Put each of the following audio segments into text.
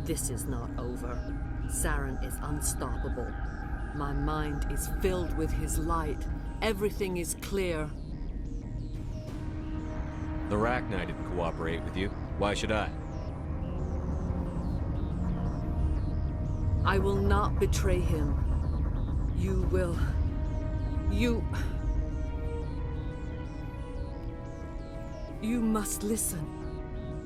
This is not over. Saren is unstoppable. My mind is filled with his light. Everything is clear. The Rachni didn't cooperate with you. Why should I? I will not betray him. You will... You must listen.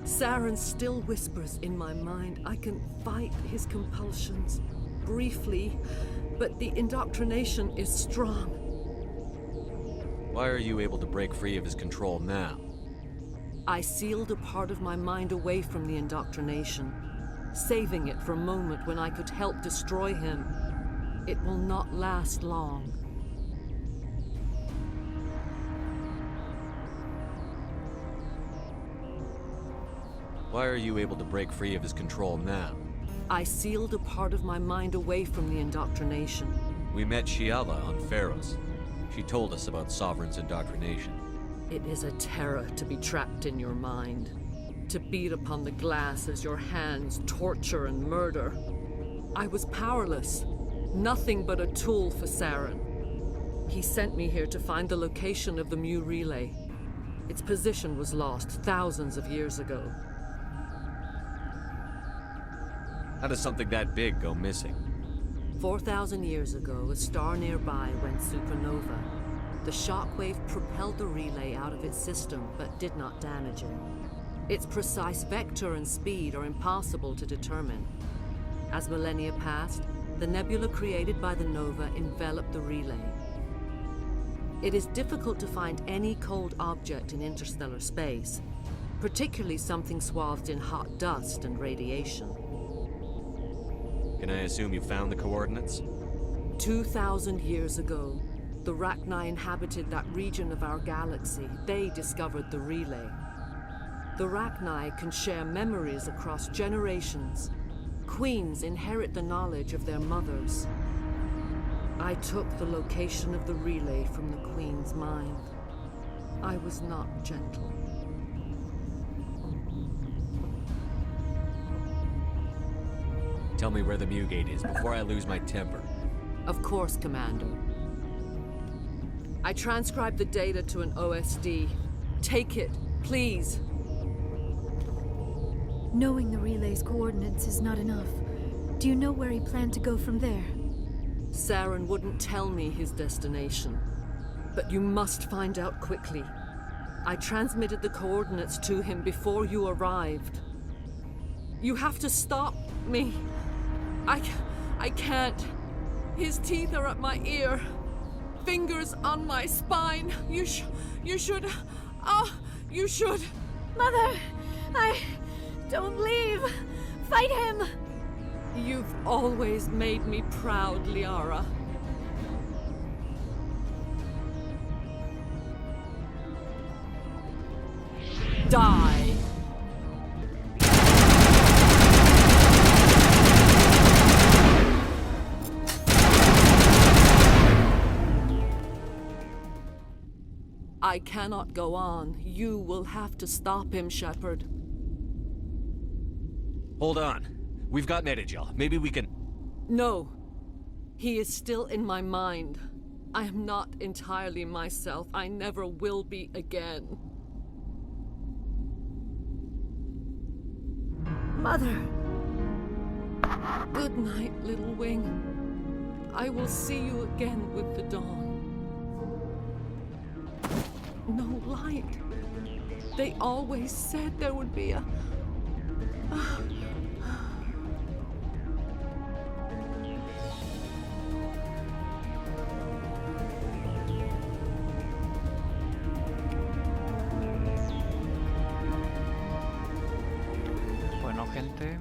Saren still whispers in my mind. I can fight his compulsions, briefly, but the indoctrination is strong. Why are you able to break free of his control now? I sealed a part of my mind away from the indoctrination, saving it for a moment when I could help destroy him. It will not last long. Why are you able to break free of his control now? I sealed a part of my mind away from the indoctrination. We met Shiala on Pharos. She told us about Sovereign's indoctrination. It is a terror to be trapped in your mind. To beat upon the glass as your hands torture and murder. I was powerless. Nothing but a tool for Saren. He sent me here to find the location of the Mu relay. Its position was lost thousands of years ago. How does something that big go missing? 4,000 years ago, a star nearby went supernova. The shockwave propelled the relay out of its system, but did not damage it. Its precise vector and speed are impossible to determine. As millennia passed, the nebula created by the nova enveloped the relay. It is difficult to find any cold object in interstellar space, particularly something swathed in hot dust and radiation. Can I assume you found the coordinates? 2,000 years ago, the Rachni inhabited that region of our galaxy. They discovered the relay. The Rachni can share memories across generations. Queens inherit the knowledge of their mothers. I took the location of the relay from the Queen's mind. I was not gentle. Tell me where the Mu gate is before I lose my temper. Of course, Commander. I transcribed the data to an OSD. Take it, please. Knowing the relay's coordinates is not enough. Do you know where he planned to go from there? Saren wouldn't tell me his destination. But you must find out quickly. I transmitted the coordinates to him before you arrived. You have to stop me. I can't. His teeth are at my ear. Fingers on my spine. You should. You should. Mother! Don't leave! Fight him! You've always made me proud, Liara. Die! I cannot go on. You will have to stop him, Shepard. Hold on. We've got Medigel. Maybe we can... No. He is still in my mind. I am not entirely myself. I never will be again. Mother! Good night, little wing. I will see you again with the dawn. No light. They always said there would be a... Bueno, gente.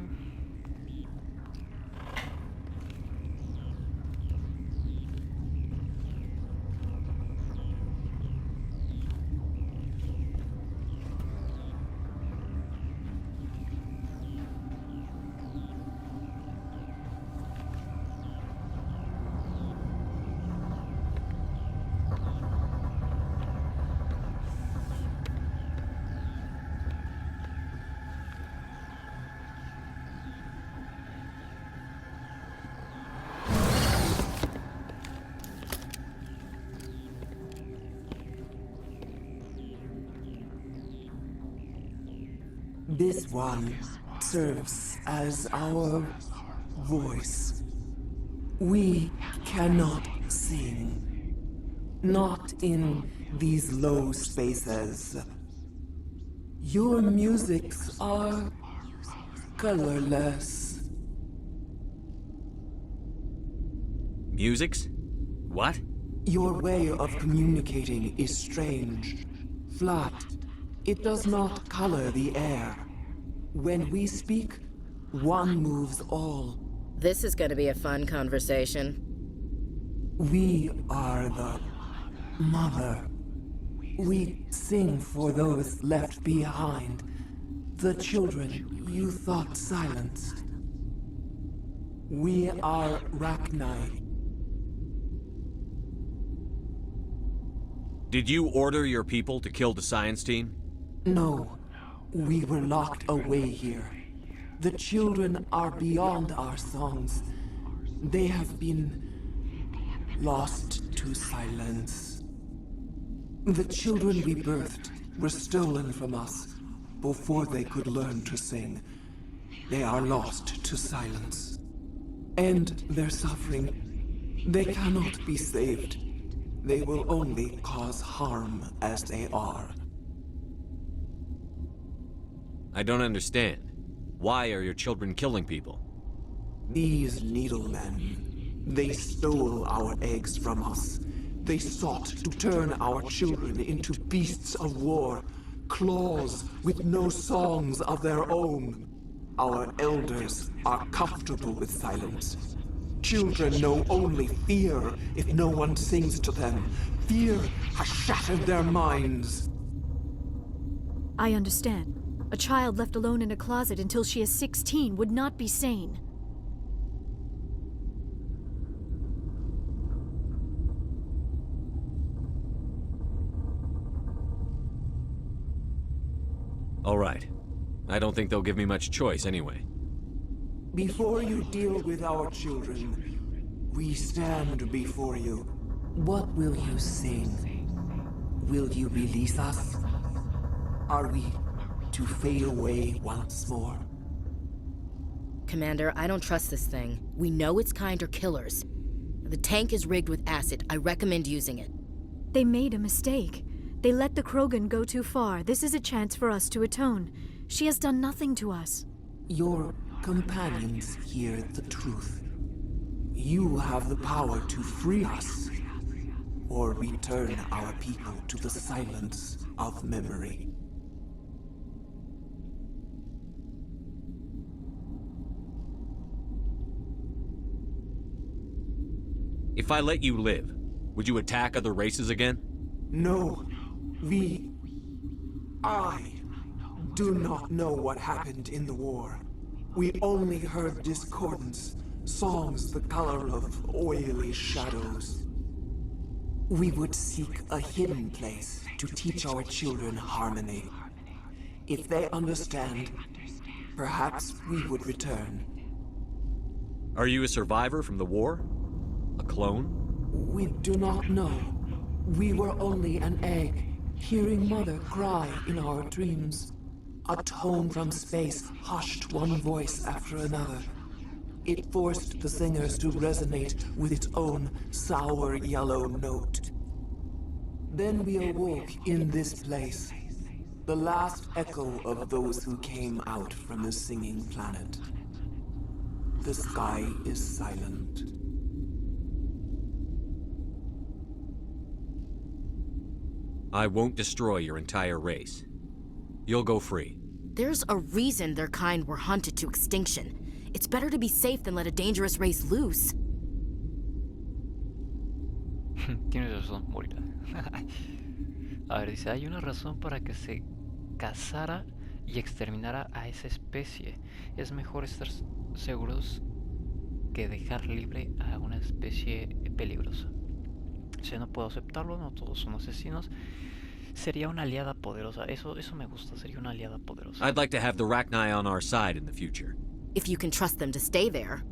This one serves as our voice. We cannot sing. Not in these low spaces. Your musics are colorless. Musics? What? Your way of communicating is strange. Flat. It does not color the air. When we speak, one moves all. This is gonna be a fun conversation. We are the mother. We sing for those left behind. The children you thought silenced. We are Rachni. Did you order your people to kill the science team? No, we were locked away here. The children are beyond our songs. They have been lost to silence. The children we birthed were stolen from us before they could learn to sing. They are lost to silence. And their suffering, they cannot be saved. They will only cause harm as they are. I don't understand. Why are your children killing people? These needlemen, they stole our eggs from us. They sought to turn our children into beasts of war, claws with no songs of their own. Our elders are comfortable with silence. Children know only fear if no one sings to them. Fear has shattered their minds. I understand. A child left alone in a closet until she is 16 would not be sane. All right. I don't think they'll give me much choice anyway. Before you deal with our children, we stand before you. What will you sing? Will you release us? Are we to fade away once more? Commander, I don't trust this thing. We know its kind are killers. The tank is rigged with acid. I recommend using it. They made a mistake. They let the Krogan go too far. This is a chance for us to atone. She has done nothing to us. Your companions hear the truth. You have the power to free us, or return our people to the silence of memory. If I let you live, would you attack other races again? No, I do not know what happened in the war. We only heard discordance, songs the color of oily shadows. We would seek a hidden place to teach our children harmony. If they understand, perhaps we would return. Are you a survivor from the war? A clone? We do not know. We were only an egg, hearing Mother cry in our dreams. A tone from space hushed one voice after another. It forced the singers to resonate with its own sour yellow note. Then we awoke in this place, the last echo of those who came out from the singing planet. The sky is silent. I won't destroy your entire race. You'll go free. There's a reason their kind were hunted to extinction. It's better to be safe than let a dangerous race loose. Tienes razón, morirá. A ver, dice, hay una razón para que se cazara y exterminara a esa especie. Es mejor estar seguros que dejar libre a una especie peligrosa. O sea, no puedo aceptarlo, no todos son asesinos. Sería una aliada poderosa. Eso me gusta, sería una aliada poderosa. I'd like to have the Rachni on our side in the future. If you can trust them to stay there.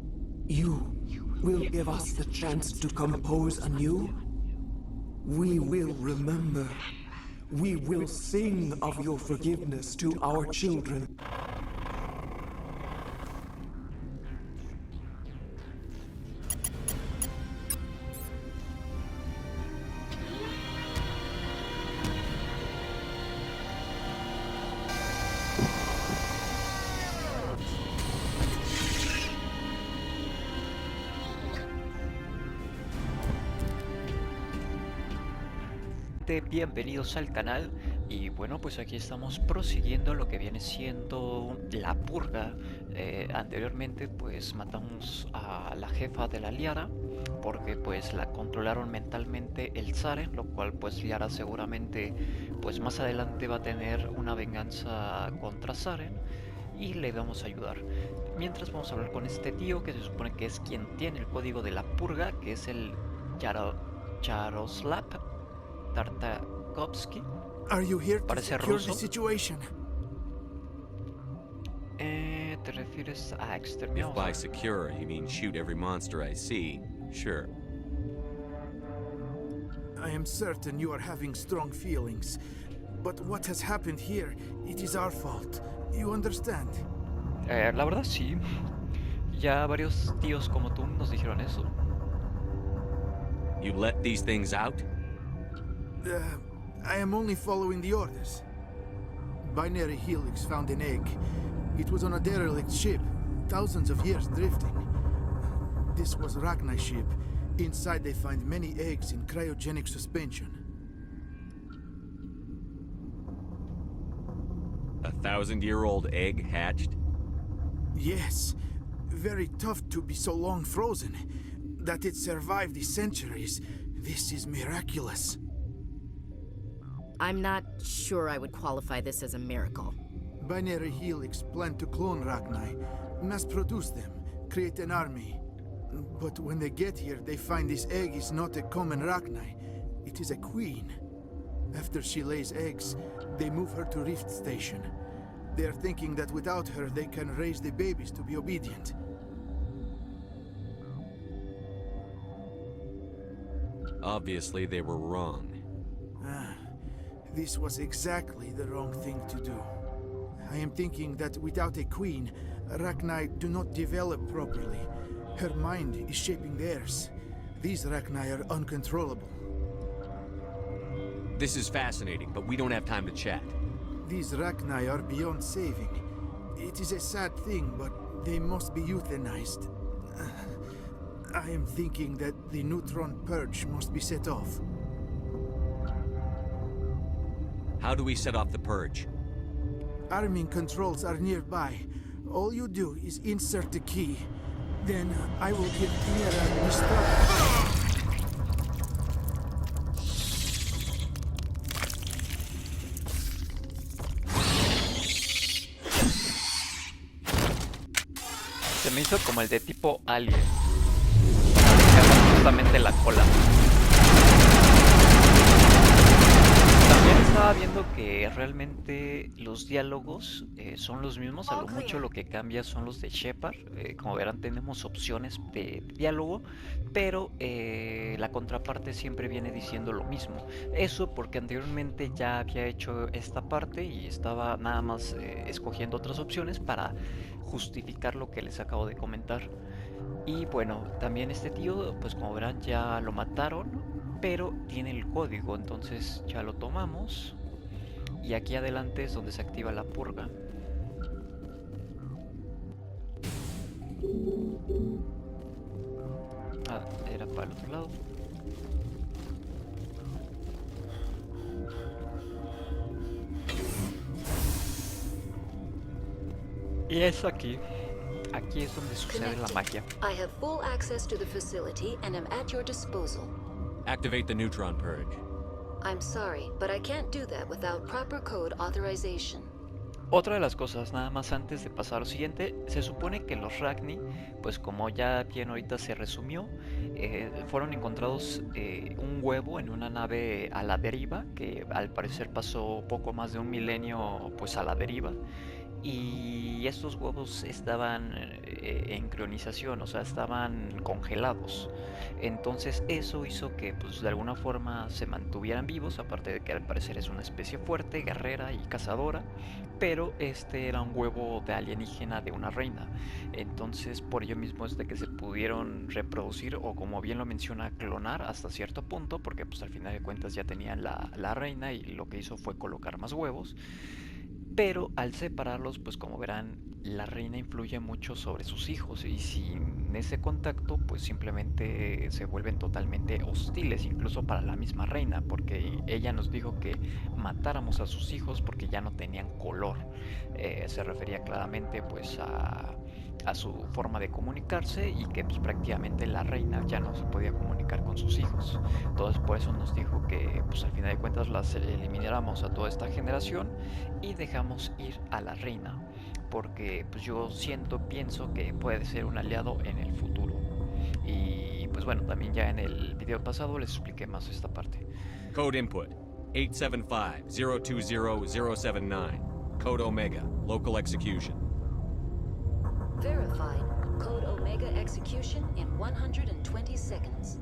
You will give us the chance to compose anew? We will remember. We will sing of your forgiveness to our children. Bienvenidos al canal y bueno, pues aquí estamos prosiguiendo lo que viene siendo la purga. Anteriormente pues matamos a la jefa de la Liara porque pues la controlaron mentalmente el Zaren, lo cual pues Liara seguramente pues más adelante va a tener una venganza contra Zaren y le vamos a ayudar. Mientras vamos a hablar con este tío que se supone que es quien tiene el código de la purga, que es el Yaroslav Tartakovsky. Are you here to Parece secure ruso. the situation? ¿Te refieres a exterminar? If by secure you mean shoot every monster I see, sure. I am certain you are having strong feelings. But what has happened here, it is our fault. You understand? La verdad sí. Ya varios tíos como tú nos dijeron eso. You let these things out? I am only following the orders. Binary Helix found an egg. It was on a derelict ship, thousands of years drifting. This was Rachni's ship. Inside they find many eggs in cryogenic suspension. 1,000-year-old egg hatched? Yes, very tough to be so long frozen. That it survived the centuries, this is miraculous. I'm not sure I would qualify this as a miracle. Binary Helix planned to clone Rachni, mass-produce them, create an army. But when they get here, they find this egg is not a common Rachni. It is a queen. After she lays eggs, they move her to Rift Station. They are thinking that without her, they can raise the babies to be obedient. Obviously they were wrong. This was exactly the wrong thing to do. I am thinking that without a queen, Rachni do not develop properly. Her mind is shaping theirs. These Rachni are uncontrollable. This is fascinating, but we don't have time to chat. These Rachni are beyond saving. It is a sad thing, but they must be euthanized. I am thinking that the neutron purge must be set off. How do we set off the purge? Arming controls are nearby. All you do is insert the key. Then I will give Mira the start. Se me hizo como el de tipo Alien. Que agarra justamente la cola. También estaba viendo que realmente los diálogos son los mismos, a lo mucho lo que cambia son los de Shepard. Como verán, tenemos opciones de diálogo, pero la contraparte siempre viene diciendo lo mismo. Eso porque anteriormente ya había hecho esta parte y estaba nada más escogiendo otras opciones para justificar lo que les acabo de comentar. Y bueno, también este tío, pues como verán, ya lo mataron, pero tiene el código, entonces ya lo tomamos. Y aquí adelante es donde se activa la purga. Ah, era para el otro lado. Y es aquí. Aquí es donde sucede la magia. I have full access to the facility and am at your disposal. Activate the neutron purge. I'm sorry, but I can't do that without proper code authorization. Otra de las cosas, nada más antes de pasar a lo siguiente, se supone que los Rachni, pues como ya bien ahorita se resumió, fueron encontrados un huevo en una nave a la deriva, que al parecer pasó poco más de un milenio pues a la deriva. y estos huevos estaban en crionización, o sea, estaban congelados. Entonces eso hizo que pues de alguna forma se mantuvieran vivos, aparte de que al parecer es una especie fuerte, guerrera y cazadora, pero este era un huevo de alienígena de una reina. Entonces por ello mismo es de que se pudieron reproducir, o como bien lo menciona, clonar hasta cierto punto, porque pues al final de cuentas ya tenían la reina y lo que hizo fue colocar más huevos. Pero al separarlos, pues como verán, la reina influye mucho sobre sus hijos, y sin ese contacto, pues simplemente se vuelven totalmente hostiles, incluso para la misma reina, porque ella nos dijo que matáramos a sus hijos porque ya no tenían color. Se refería claramente pues a su forma de comunicarse, y que pues prácticamente la reina ya no se podía comunicar con sus hijos. Entonces por eso nos dijo que pues al final de cuentas las elimináramos a toda esta generación y dejamos ir a la reina, porque pues yo pienso que puede ser un aliado en el futuro. Y pues bueno, también ya en el video pasado les expliqué más esta parte. Code input 875-020-079. Code Omega. Local execution. Verified. Code Omega execution in 120 seconds.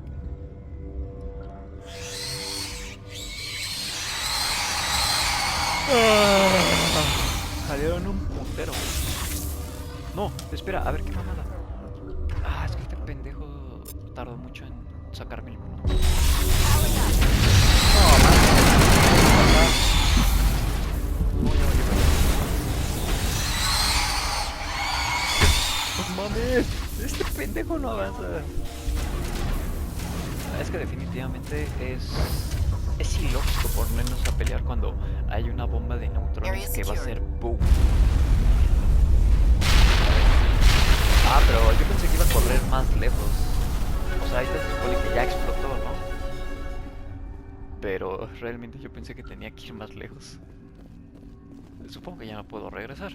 Salieron un putero. No, espera, a ver qué mamada. Es que este pendejo tardó mucho en sacarme el mono. No mames, este pendejo no avanza. Es que definitivamente es ilógico ponernos a pelear cuando hay una bomba de neutrones que va a ser boom. Pero yo pensé que iba a correr más lejos. O sea, ahorita se supone que ya explotó, ¿no? Pero realmente yo pensé que tenía que ir más lejos. Supongo que ya no puedo regresar.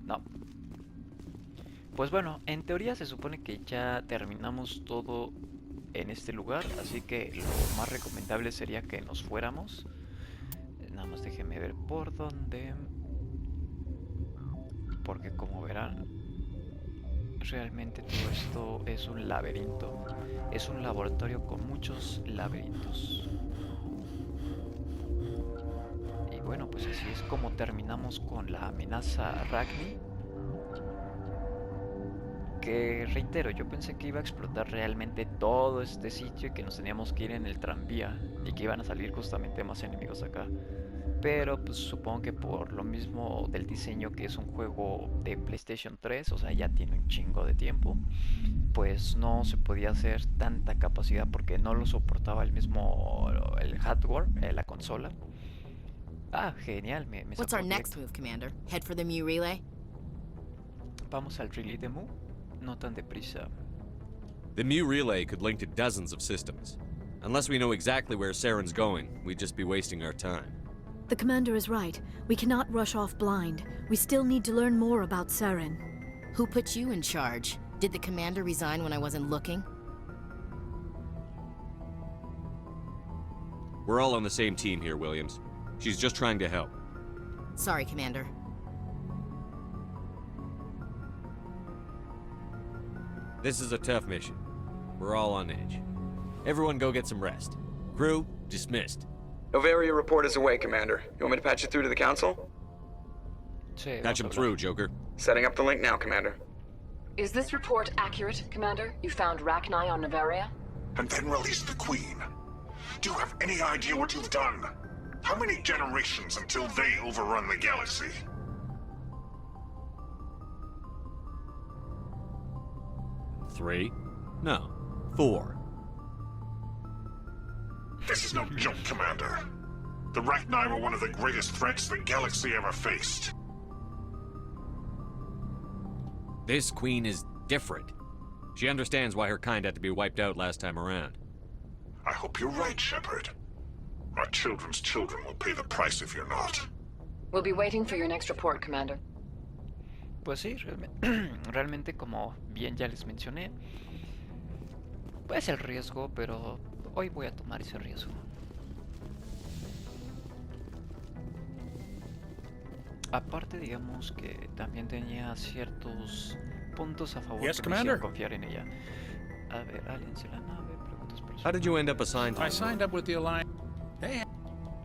No. Pues bueno, en teoría se supone que ya terminamos todo en este lugar, así que lo más recomendable sería que nos fuéramos. Nada más déjenme ver por dónde, porque como verán, realmente todo esto es un laberinto, es un laboratorio con muchos laberintos. Y bueno, pues así es como terminamos con la amenaza Ragni. Que reitero, yo pensé que iba a explotar realmente todo este sitio y que nos teníamos que ir en el tranvía y que iban a salir justamente más enemigos acá. Pero pues supongo que por lo mismo del diseño, que es un juego de PlayStation 3, o sea, ya tiene un chingo de tiempo, pues no se podía hacer tanta capacidad porque no lo soportaba el hardware, la consola. Genial, me What's our next move, Commander? Head for the Mu relay? Vamos al relay de Mu. No tan deprisa. The Mu relay could link to dozens of systems. Unless we know exactly where Saren's going, we'd just be wasting our time. The commander is right. We cannot rush off blind. We still need to learn more about Saren. Who put you in charge? Did the commander resign when I wasn't looking? We're all on the same team here, Williams. She's just trying to help. Sorry, Commander. This is a tough mission. We're all on edge. Everyone go get some rest. Crew, dismissed. Novaria report is away, Commander. You want me to patch it through to the Council? Sí, Patch him through, Joker. Setting up the link now, Commander. Is this report accurate, Commander? You found Rachni on Novaria? And then released the Queen. Do you have any idea what you've done? How many generations until they overrun the galaxy? Three? No, 4. This is no joke, Commander. The Rachni were one of the greatest threats the galaxy ever faced. This queen is different. She understands why her kind had to be wiped out last time around. I hope you're right, Shepard. Our children's children will pay the price if you're not. We'll be waiting for your next report, Commander. Pues sí, realmente como bien ya les mencioné, es el riesgo, pero hoy voy a tomar ese riesgo. Aparte, digamos que también tenía ciertos puntos a favor Yes, que me hicieron Commander? confiar en ella. A ver, aliens en la nave, preguntas personales. How did you end up assigned to I the signed up with the Alliance. Hey,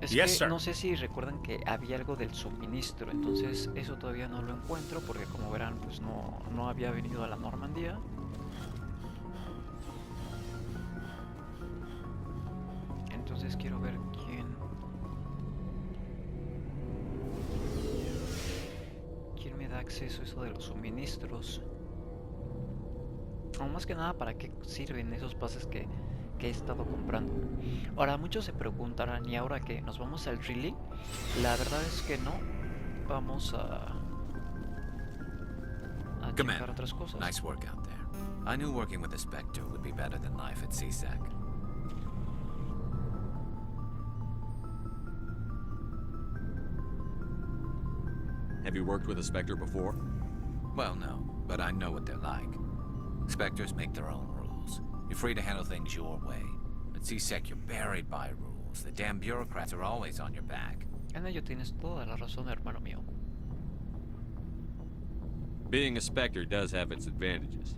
Es Yes, que sir. no sé si recuerdan que había algo del suministro, entonces eso todavía no lo encuentro porque como verán pues no había venido a la Normandía. Entonces quiero ver quién me da acceso a eso de los suministros. O más que nada, ¿para qué sirven esos pases que he estado comprando? Ahora, muchos se preguntarán, ¿y ahora qué? ¿Nos vamos al Riley? La verdad es que no. Vamos a checar otras cosas. Nice work out there. I knew working with the Spectre would be better than life at CSEC. Have you worked with a Spectre before? Well, no, but I know what they're like. Spectres make their own rules. You're free to handle things your way. At CSEC, you're buried by rules. The damn bureaucrats are always on your back. En ello tienes toda la razón, hermano mío. Being a Spectre does have its advantages.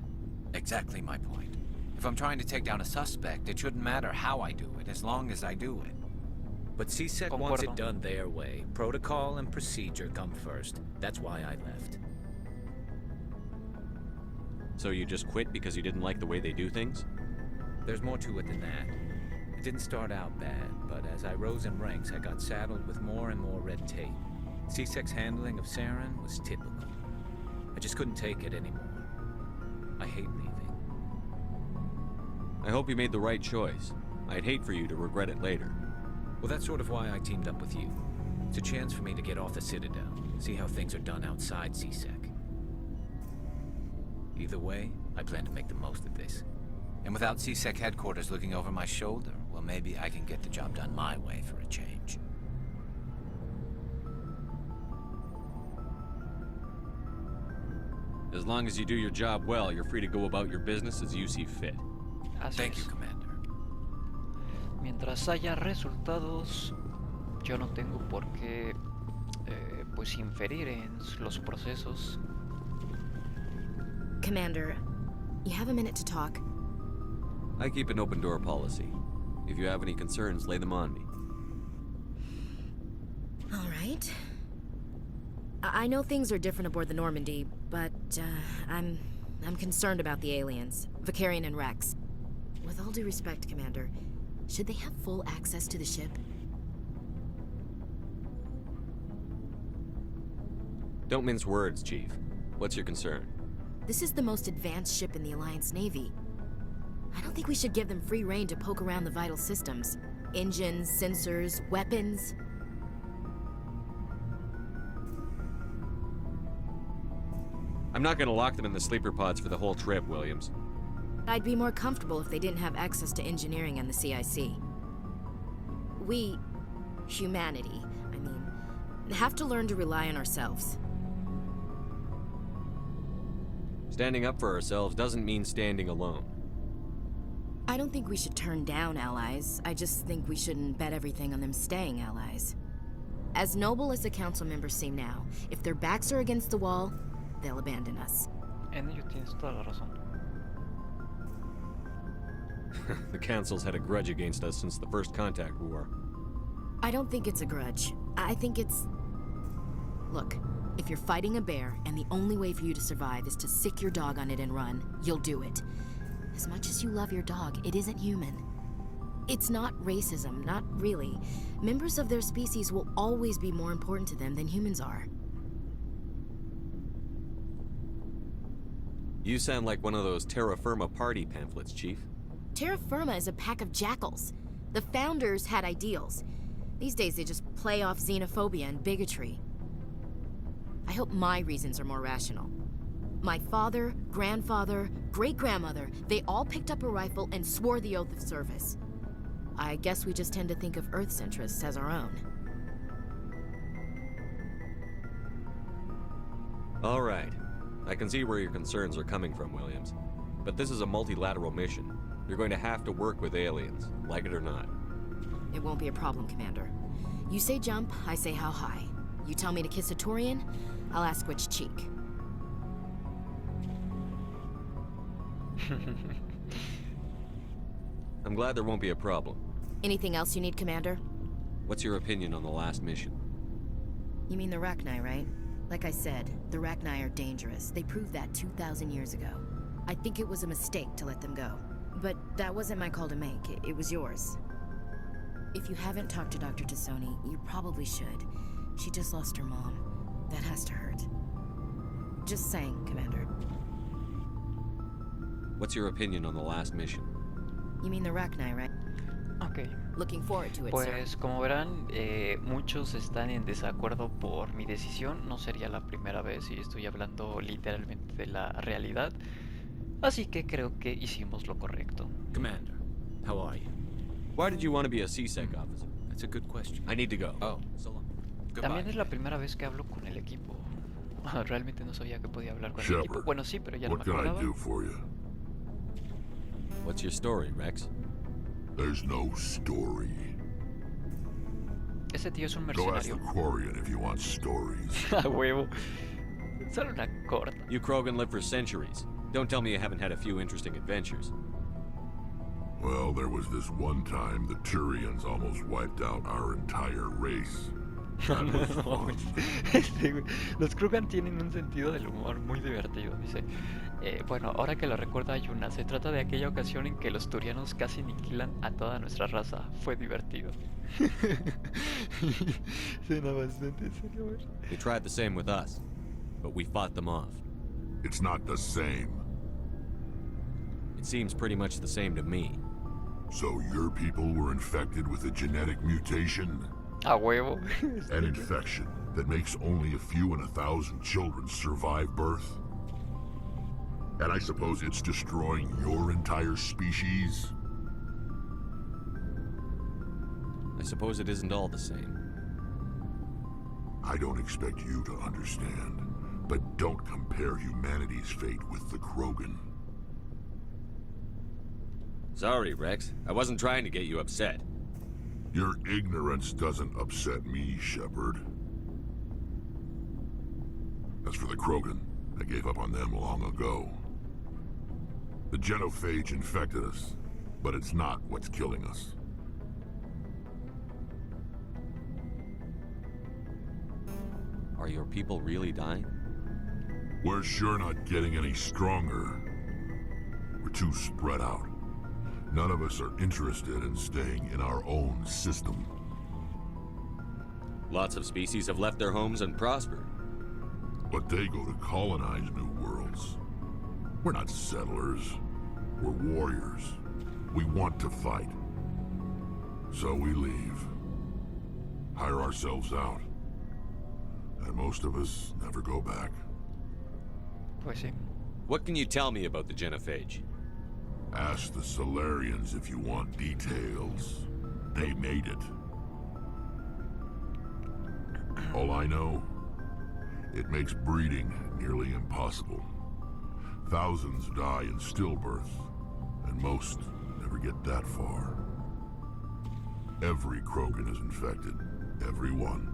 Exactly my point. If I'm trying to take down a suspect, it shouldn't matter how I do it, as long as I do it. But CSEC wants it done their way. Protocol and procedure come first. That's why I left. So you just quit because you didn't like the way they do things? There's more to it than that. It didn't start out bad, but as I rose in ranks, I got saddled with more and more red tape. CSEC's handling of Saren was typical. I just couldn't take it anymore. I hate leaving. I hope you made the right choice. I'd hate for you to regret it later. Well, that's sort of why I teamed up with you. It's a chance for me to get off the Citadel, see how things are done outside CSEC. Either way, I plan to make the most of this. And without CSEC headquarters looking over my shoulder, well, maybe I can get the job done my way for a change. As long as you do your job well, you're free to go about your business as you see fit. Thank you, Commander. Mientras haya resultados, yo no tengo por qué pues inferir en los procesos. Commander, you have a minute to talk? I keep an open door policy. If you have any concerns, lay them on me. All right. I know things are different aboard the Normandy, but I'm concerned about the aliens, Vicarian and Rex. With all due respect, Commander, should they have full access to the ship? Don't mince words, Chief. What's your concern? This is the most advanced ship in the Alliance Navy. I don't think we should give them free rein to poke around the vital systems. Engines, sensors, weapons. I'm not gonna lock them in the sleeper pods for the whole trip, Williams. I'd be more comfortable if they didn't have access to engineering and the CIC. We, humanity, have to learn to rely on ourselves. Standing up for ourselves doesn't mean standing alone. I don't think we should turn down allies. I just think we shouldn't bet everything on them staying allies. As noble as the council members seem now, if their backs are against the wall, they'll abandon us. En ello tienes toda la razón. The Council's had a grudge against us since the First Contact War. I don't think it's a grudge. I think it's... Look, if you're fighting a bear and the only way for you to survive is to sick your dog on it and run, you'll do it. As much as you love your dog, it isn't human. It's not racism, not really. Members of their species will always be more important to them than humans are. You sound like one of those Terra Firma party pamphlets, Chief. Terra Firma is a pack of jackals. The founders had ideals. These days they just play off xenophobia and bigotry. I hope my reasons are more rational. My father, grandfather, great-grandmother, they all picked up a rifle and swore the oath of service. I guess we just tend to think of Earth's interests as our own. All right. I can see where your concerns are coming from, Williams. But this is a multilateral mission. You're going to have to work with aliens, like it or not. It won't be a problem, Commander. You say jump, I say how high. You tell me to kiss a Turian, I'll ask which cheek. I'm glad there won't be a problem. Anything else you need, Commander? What's your opinion on the last mission? You mean the Rachni, right? Like I said, the Rachni are dangerous. They proved that 2,000 years ago. I think it was a mistake to let them go. But that wasn't my call to make. It was yours. If you haven't talked to Dr. Tassoni, you probably should. She just lost her mom. That has to hurt. Just saying, Commander. What's your opinion on the last mission? You mean the Rachni, right? Ok. Looking forward to it, Pues sir. como verán, muchos están en desacuerdo por mi decisión. No sería la primera vez y estoy hablando literalmente de la realidad. Así que creo que hicimos lo correcto. Commander, how are you? Why did you want to be a CSEC officer? That's a good question. I need to go. Oh, so long. Goodbye. También es la primera vez que hablo con el equipo. Realmente no sabía que podía hablar con el equipo. Shepard, Bueno, sí, pero ya no me what can I acordaba. do for you? What's your story, Rex? There's no story. Ese tío es un Go ask the mercenario. Quarian if you want stories. A huevo. Solo una corta. You Krogan lived for centuries. Don't tell me you haven't had a few interesting adventures. Well, there was this one time the Turians almost wiped out our entire race. That was fun. Sí, güey. Los Krogan tienen un sentido del humor muy divertido. Dice, bueno, ahora que lo recuerdo hay una. Se trata de aquella ocasión en que los turianos casi aniquilan a toda nuestra raza. Fue divertido. Suena bastante serio, güey. They tried the same with us, but we fought them off. It's not the same. It seems pretty much the same to me. So your people were infected with a genetic mutation? A huevo. An infection that makes only a few in 1,000 children survive birth? And I suppose it's destroying your entire species? I suppose it isn't all the same. I don't expect you to understand, but don't compare humanity's fate with the Krogan. Sorry, Rex. I wasn't trying to get you upset. Your ignorance doesn't upset me, Shepard. As for the Krogan, I gave up on them long ago. The genophage infected us, but it's not what's killing us. Are your people really dying? We're sure not getting any stronger. We're too spread out. None of us are interested in staying in our own system. Lots of species have left their homes and prospered. But they go to colonize new worlds. We're not settlers. We're warriors. We want to fight. So we leave. Hire ourselves out. And most of us never go back. Pues sí. What can you tell me about the genophage? Ask the Solarians if you want details. They made it. All I know, it makes breeding nearly impossible. Thousands die in stillbirth, and most never get that far. Every Krogan is infected, every one.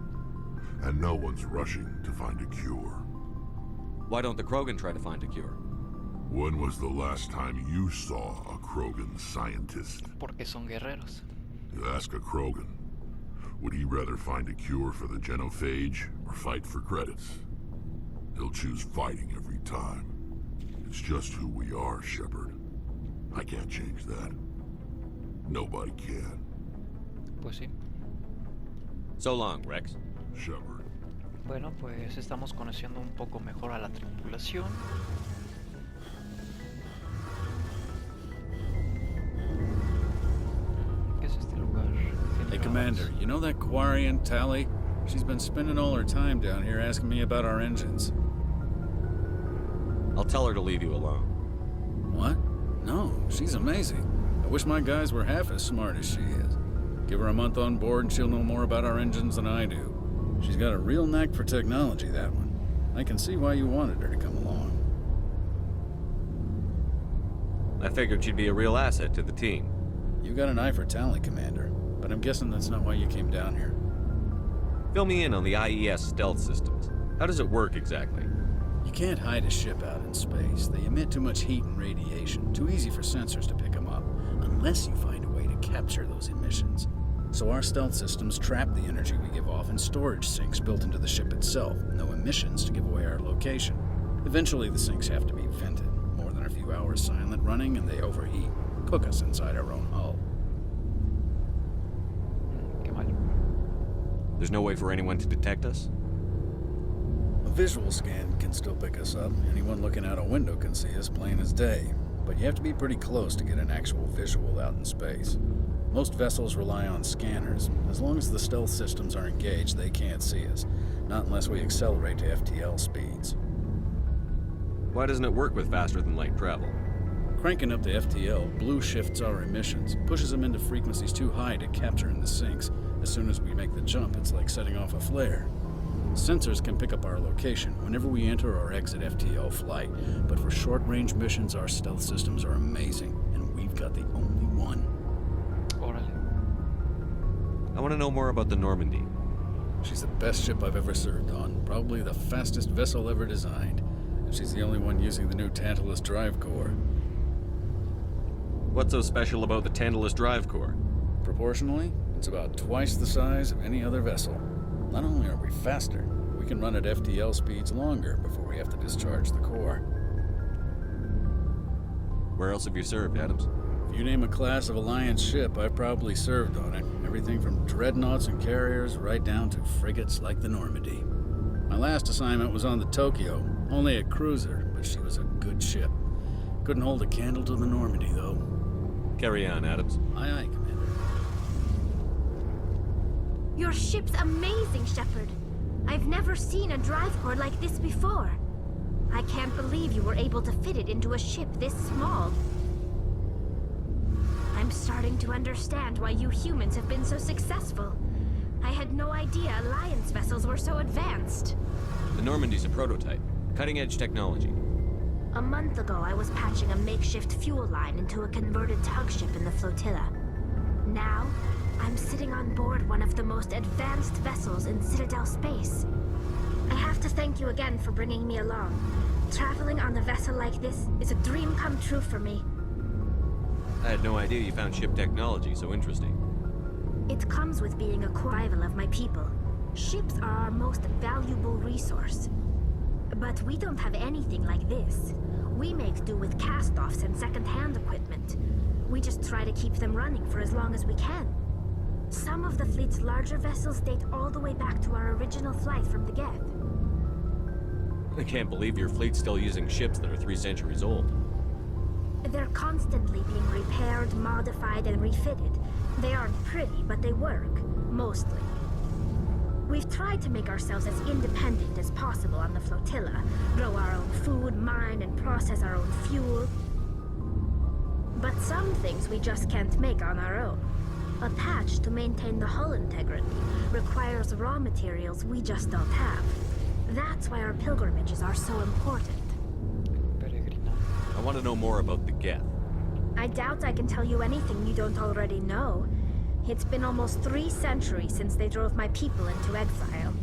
And no one's rushing to find a cure. Why don't the Krogan try to find a cure? When was the last time you saw a Krogan scientist? Porque son guerreros. You ask a Krogan, would he rather find a cure for the genophage or fight for credits? He'll choose fighting every time. It's just who we are, Shepard. I can't change that. Nobody can. Pues sí. So long, Rex. Shepard. Bueno, pues estamos conociendo un poco mejor a la tripulación. ¿Qué es este lugar? Hey, Commander, you know that Quarian, Tally? She's been spending all her time down here asking me about our engines. I'll tell her to leave you alone. What? No, she's amazing. I wish my guys were half as smart as she is. Give her a month on board and she'll know more about our engines than I do. She's got a real knack for technology, that one. I can see why you wanted her to come along. I figured she'd be a real asset to the team. You got an eye for talent, Commander, but I'm guessing that's not why you came down here. Fill me in on the IES stealth systems. How does it work exactly? You can't hide a ship out in space. They emit too much heat and radiation. Too easy for sensors to pick them up, unless you find a way to capture those emissions. So our stealth systems trap the energy we give off in storage sinks built into the ship itself. No emissions to give away our location. Eventually the sinks have to be vented. More than a few hours silent running and they overheat. Cook us inside our own hull. There's no way for anyone to detect us? A visual scan can still pick us up. Anyone looking out a window can see us plain as day. But you have to be pretty close to get an actual visual out in space. Most vessels rely on scanners. As long as the stealth systems are engaged, they can't see us. Not unless we accelerate to FTL speeds. Why doesn't it work with faster-than-light travel? Cranking up to FTL blue shifts our emissions, pushes them into frequencies too high to capture in the sinks. As soon as we make the jump, it's like setting off a flare. Sensors can pick up our location whenever we enter or exit FTL flight, but for short-range missions, our stealth systems are amazing, and we've got the only one. I want to know more about the Normandy. She's the best ship I've ever served on, probably the fastest vessel ever designed, and she's the only one using the new Tantalus drive core. What's so special about the Tantalus drive core? Proportionally, it's about twice the size of any other vessel. Not only are we faster, we can run at FTL speeds longer before we have to discharge the core. Where else have you served, Adams? If you name a class of Alliance ship, I've probably served on it. Everything from dreadnoughts and carriers right down to frigates like the Normandy. My last assignment was on the Tokyo, only a cruiser, but she was a good ship. Couldn't hold a candle to the Normandy, though. Carry on, Adams. Aye, aye, Commander. Your ship's amazing, Shepard. I've never seen a drive core like this before. I can't believe you were able to fit it into a ship this small. I'm starting to understand why you humans have been so successful. I had no idea Alliance vessels were so advanced. The Normandy's a prototype. Cutting-edge technology. A month ago, I was patching a makeshift fuel line into a converted tug ship in the flotilla. Now, I'm sitting on board one of the most advanced vessels in Citadel space. I have to thank you again for bringing me along. Traveling on a vessel like this is a dream come true for me. I had no idea you found ship technology so interesting. It comes with being a core rival of my people. Ships are our most valuable resource. But we don't have anything like this. We make do with cast-offs and second-hand equipment. We just try to keep them running for as long as we can. Some of the fleet's larger vessels date all the way back to our original flight from the Geth. I can't believe your fleet's still using ships that are 3 centuries old. They're constantly being repaired, modified, and refitted. They aren't pretty, but they work. Mostly. We've tried to make ourselves as independent as possible on the flotilla. Grow our own food, mine, and process our own fuel. But some things we just can't make on our own. A patch to maintain the hull integrity requires raw materials we just don't have. That's why our pilgrimages are so important. I want to know more about the Geth. I doubt I can tell you anything you don't already know. It's been almost 3 centuries since they drove my people into exile.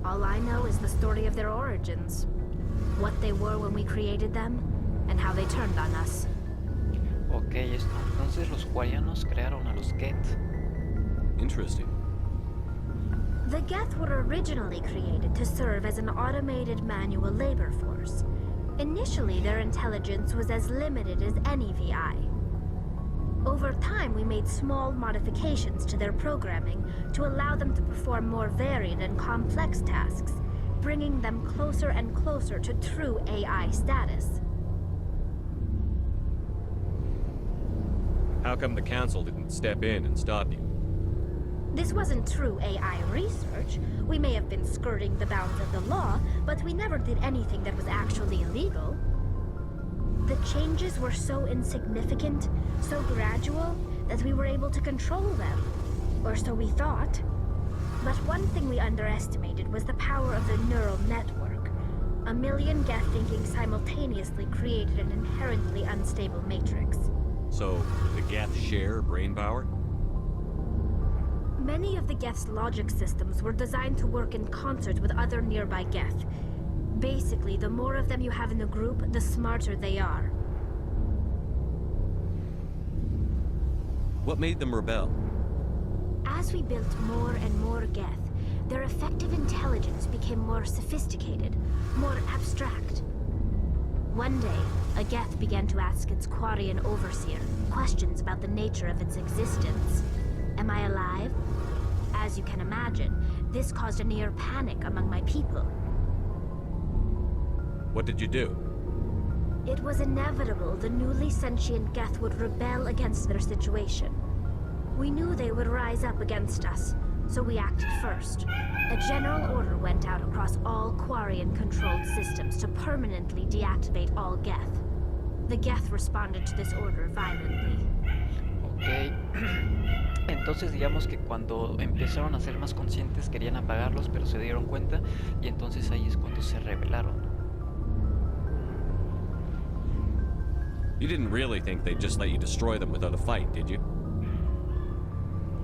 All I know is the story of their origins. What they were when we created them, and how they turned on us. Ok, entonces los Quarianos crearon a los Geth. Interesting. The Geth were originally created to serve as an automated manual labor force. Initially, their intelligence was as limited as any VI. Over time, we made small modifications to their programming to allow them to perform more varied and complex tasks, bringing them closer and closer to true AI status. How come the Council didn't step in and stop you? This wasn't true AI research. We may have been skirting the bounds of the law, but we never did anything that was actually illegal. The changes were so insignificant, so gradual, that we were able to control them. Or so we thought. But one thing we underestimated was the power of the neural network. A million Geth thinking simultaneously created an inherently unstable matrix. So, the Geth share brain power? Many of the Geth's logic systems were designed to work in concert with other nearby Geth. Basically, the more of them you have in the group, the smarter they are. What made them rebel? As we built more and more Geth, their effective intelligence became more sophisticated, more abstract. One day, a Geth began to ask its Quarian overseer questions about the nature of its existence. Am I alive? As you can imagine, this caused a near panic among my people. What did you do? It was inevitable the newly sentient Geth would rebel against their situation. We knew they would rise up against us, so we acted first. A general order went out across all Quarian-controlled systems to permanently deactivate all Geth. The Geth responded to this order violently. Ok. Entonces digamos que cuando empezaron a ser más conscientes querían apagarlos, pero se dieron cuenta y entonces ahí es cuando se rebelaron. You didn't really think they'd just let you destroy them without a fight, did you?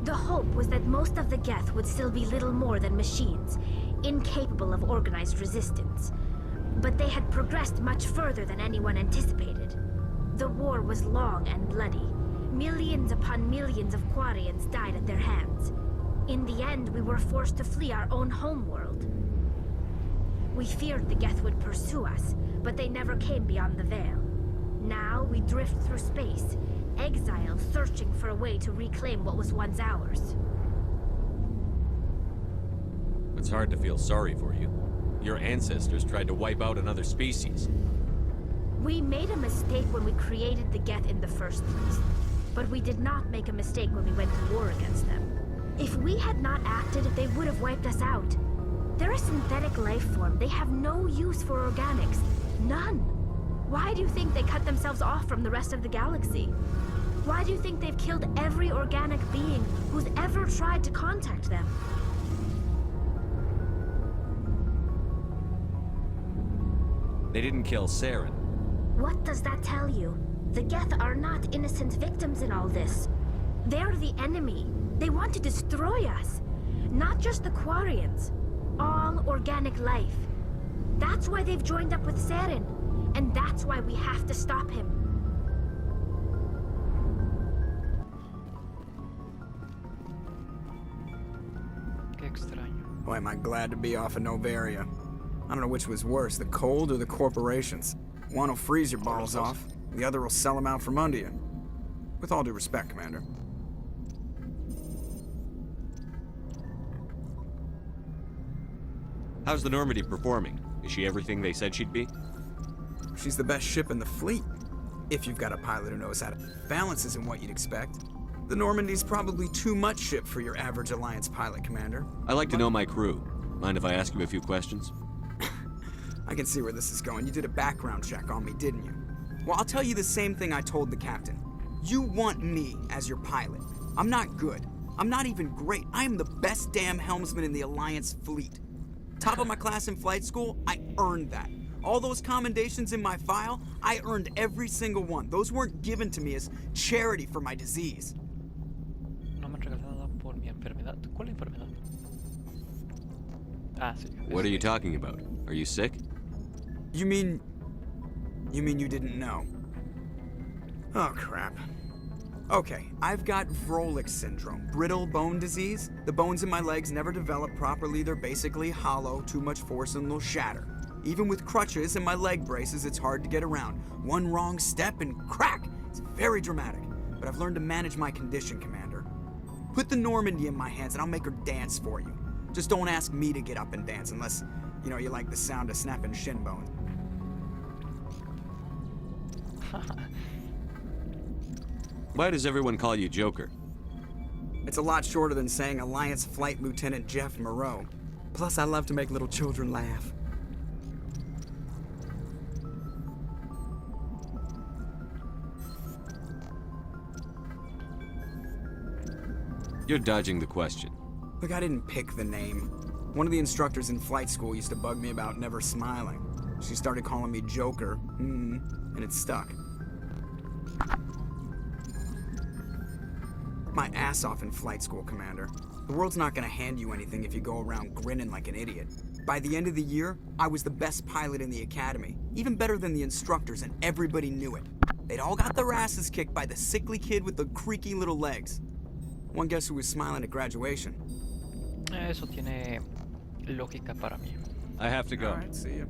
The hope was that most of the Geth would still be little more than machines, incapable of organized resistance. But they had progressed much further than anyone anticipated. The war was long and bloody. Millions upon millions of Quarians died at their hands. In the end, we were forced to flee our own homeworld. We feared the Geth would pursue us, but they never came beyond the Veil. Now we drift through space, exiled, searching for a way to reclaim what was once ours. It's hard to feel sorry for you. Your ancestors tried to wipe out another species. We made a mistake when we created the Geth in the first place. But we did not make a mistake when we went to war against them. If we had not acted, they would have wiped us out. They're a synthetic life form. They have no use for organics. None. Why do you think they cut themselves off from the rest of the galaxy? Why do you think they've killed every organic being who's ever tried to contact them? They didn't kill Saren. What does that tell you? The Geth are not innocent victims in all this. They're the enemy. They want to destroy us. Not just the Quarians. All organic life. That's why they've joined up with Saren. And that's why we have to stop him. Qué extraño. Boy, am I glad to be off of Novaria. I don't know which was worse, the cold or the corporations. One will freeze your balls off, the other will sell them out from under you. With all due respect, Commander. How's the Normandy performing? Is she everything they said she'd be? She's the best ship in the fleet. If you've got a pilot who knows how to balance isn't what you'd expect. The Normandy's probably too much ship for your average Alliance pilot, Commander. I like to know my crew. Mind if I ask you a few questions? I can see where this is going. You did a background check on me, didn't you? Well, I'll tell you the same thing I told the captain. You want me as your pilot. I'm not good. I'm not even great. I am the best damn helmsman in the Alliance fleet. Top of my class in flight school, I earned that. All those commendations in my file, I earned every single one. Those weren't given to me as charity for my disease. No me han regalado por mi enfermedad. ¿Cuál enfermedad? Ah, sí. What are you talking about? Are you sick? You mean you didn't know? Oh, crap. Okay, I've got Vrolik syndrome, brittle bone disease. The bones in my legs never develop properly. They're basically hollow, too much force and they'll shatter. Even with crutches and my leg braces, it's hard to get around. One wrong step and crack! It's very dramatic. But I've learned to manage my condition, Commander. Put the Normandy in my hands and I'll make her dance for you. Just don't ask me to get up and dance unless, you know, you like the sound of snapping shin bones. Why does everyone call you Joker? It's a lot shorter than saying Alliance Flight Lieutenant Jeff Moreau. Plus, I love to make little children laugh. You're dodging the question. Look, I didn't pick the name. One of the instructors in flight school used to bug me about never smiling. She started calling me Joker, and it stuck. my ass off in flight school, Commander. The world's not gonna hand you anything if you go around grinning like an idiot. By the end of the year, I was the best pilot in the academy, even better than the instructors, and everybody knew it. They'd all got their asses kicked by the sickly kid with the creaky little legs. One guess who was smiling at graduation? Eso tiene lógica para mí. I have to go. All right, see ya.